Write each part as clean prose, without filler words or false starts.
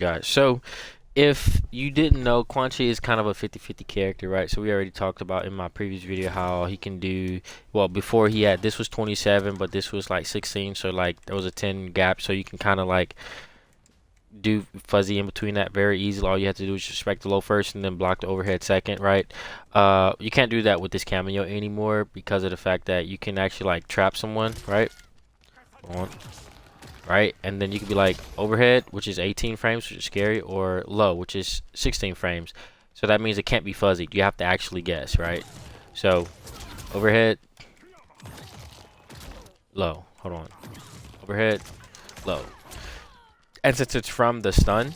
Guys, so if you didn't know, Quan Chi is kind of a 50-50 character, right? So we already talked about in my previous video how he can do, well, before he had, this was 27, but this was like 16, so like there was a 10 gap, so you can kind of like do fuzzy in between that very easily. All you have to do is respect the low first and then block the overhead second, right? You can't do that with this cameo anymore because of the fact that you can actually like trap someone, right? Hold on. Right, and then you could be like overhead, which is 18 frames, which is scary, or low, which is 16 frames. So that means it can't be fuzzy. You have to actually guess, right? So overhead, low. Hold on. Overhead, low. And since it's from the stun,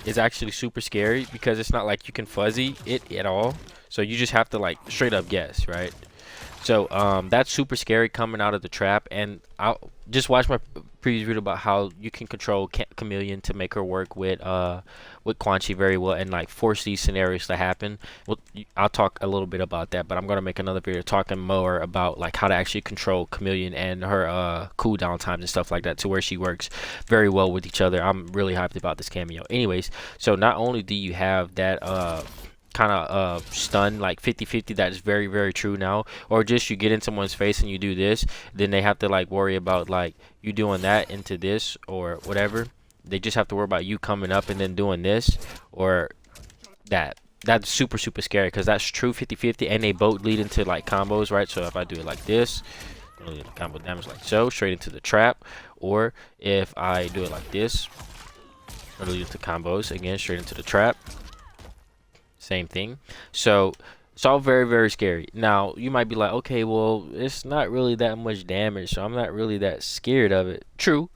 it's actually super scary because it's not like you can fuzzy it at all. So you just have to like straight up guess, right? So that's super scary coming out of the trap, and I'll just watch my previous video about how you can control Khameleon to make her work with Quan Chi very well and like force these scenarios to happen. Well, I'll talk a little bit about that, but I'm gonna make another video talking more about like how to actually control Khameleon and her cooldown times and stuff like that to where she works very well with each other. I'm really hyped about this cameo. Anyways, so not only do you have that kind of stun like 50-50, that is very very true now, or just you get in someone's face and you do this, then they have to like worry about like you doing that into this or whatever. They just have to worry about you coming up and then doing this or that. That's super super scary because that's true 50-50, and they both lead into like combos, right? So if I do it like this, combo damage like so straight into the trap, or if I do it like this, it'll lead into combos again straight into the trap. Same thing. So it's all very very scary. Now you might be like, okay, well, it's not really that much damage, so I'm not really that scared of it. True,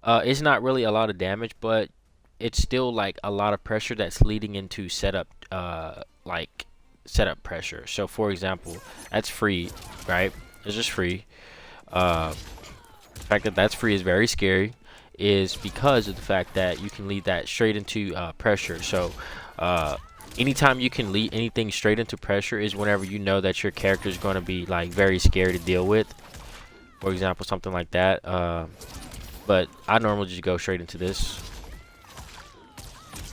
it's not really a lot of damage, but it's still like a lot of pressure that's leading into setup, like setup pressure. So for example, that's free, right? It's just free. The fact that that's free is very scary, is because of the fact that you can lead that straight into pressure. So anytime you can lead anything straight into pressure is whenever you know that your character is going to be like very scary to deal with. For example, something like that. But I normally just go straight into this,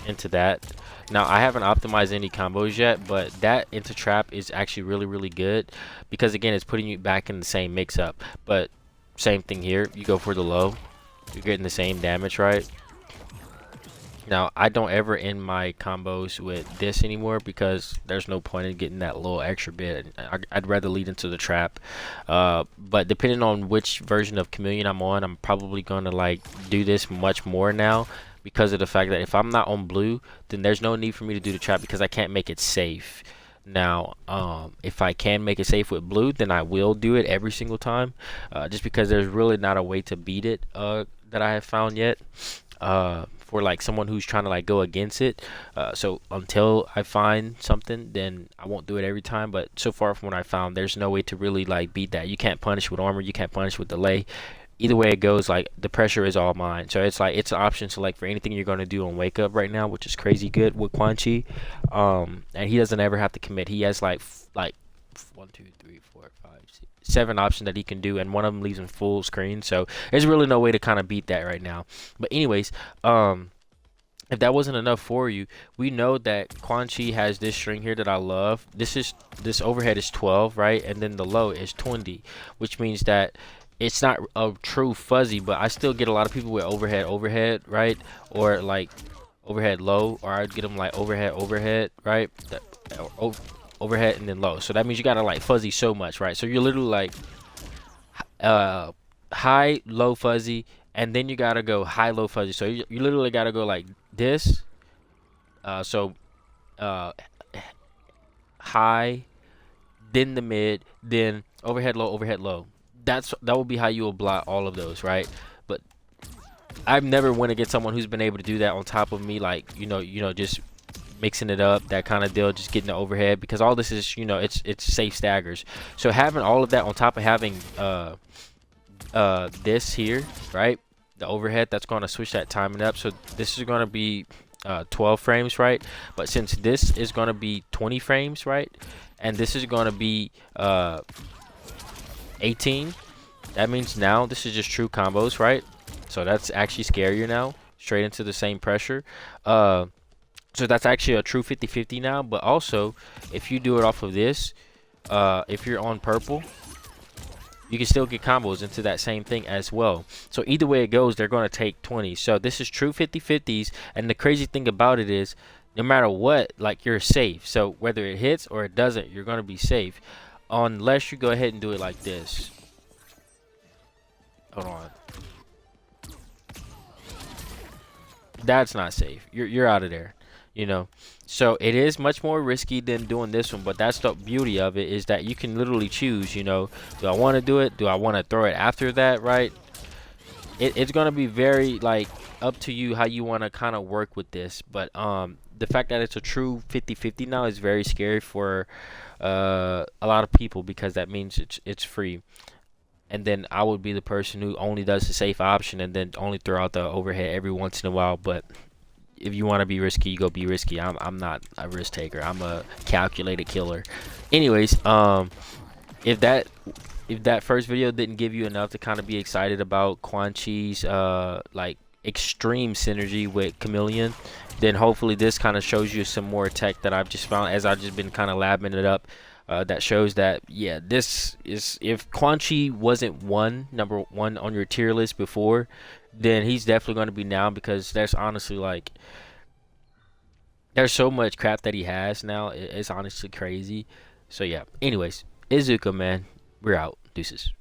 into that. Now I haven't optimized any combos yet, but that into trap is actually really really good because again it's putting you back in the same mix up. But same thing here, you go for the low, you're getting the same damage, right? Now, I don't ever end my combos with this anymore because there's no point in getting that little extra bit. I'd rather lead into the trap. But depending on which version of Khameleon I'm on, I'm probably going to like do this much more now because of the fact that if I'm not on blue, then there's no need for me to do the trap because I can't make it safe. Now, if I can make it safe with blue, then I will do it every single time, just because there's really not a way to beat it that I have found yet. For like someone who's trying to like go against it, so until I find something, then I won't do it every time. But so far from what I found, there's no way to really like beat that. You can't punish with armor, you can't punish with delay. Either way it goes, like the pressure is all mine. So it's like it's an option select for anything you're going to do on wake up right now, which is crazy good with Quan Chi. And he doesn't ever have to commit. He has like 1 2 3 4 5 6 7 options that he can do, and one of them leaves him full screen. So there's really no way to kind of beat that right now. But anyways, if that wasn't enough for you, we know that Quan Chi has this string here that I love. This overhead is 12, right? And then the low is 20, which means that it's not a true fuzzy, but I still get a lot of people with overhead, right? Or like overhead low, or I'd get them like overhead, right? Overhead and then low. So that means you gotta like fuzzy so much, right? So you're literally like high, low, fuzzy, and then you gotta go high, low, fuzzy. So you literally gotta go like this. High, then the mid, then overhead, low. That will be how you will block all of those, right? But I've never went against someone who's been able to do that on top of me, like you know, just mixing it up, that kind of deal, just getting the overhead, because all this is, it's safe staggers. So having all of that on top of having this here, right, the overhead, that's going to switch that timing up. So this is going to be 12 frames, right? But since this is going to be 20 frames, right, and this is going to be 18, that means now this is just true combos, right? So that's actually scarier now. straight into the same pressure. So that's actually a true 50-50 now. But also, if you do it off of this, if you're on purple, you can still get combos into that same thing as well. So either way it goes, they're going to take 20. So this is true 50-50s. And the crazy thing about it is, no matter what, like, you're safe. So whether it hits or it doesn't, you're going to be safe. Unless you go ahead and do it like this. Hold on. That's not safe. You're out of there. You know, so it is much more risky than doing this one, but that's the beauty of it, is that you can literally choose, you know, do I want to do it? Do I want to throw it after that, right? It's going to be very, like, up to you how you want to kind of work with this. But the fact that it's a true 50-50 now is very scary for a lot of people, because that means it's free. And then I would be the person who only does the safe option and then only throw out the overhead every once in a while. But if you want to be risky, you go be risky. I'm not a risk taker. I'm a calculated killer. Anyways, if that first video didn't give you enough to kind of be excited about Quan Chi's like extreme synergy with Khameleon, then hopefully this kind of shows you some more tech that I've just found as I've just been kind of labbing it up. That shows that, yeah, this is, if Quan Chi wasn't number one on your tier list before, then he's definitely going to be now, because there's honestly, like, there's so much crap that he has now. It's honestly crazy. So yeah, anyways, it's Zooko, man. We're out. Deuces.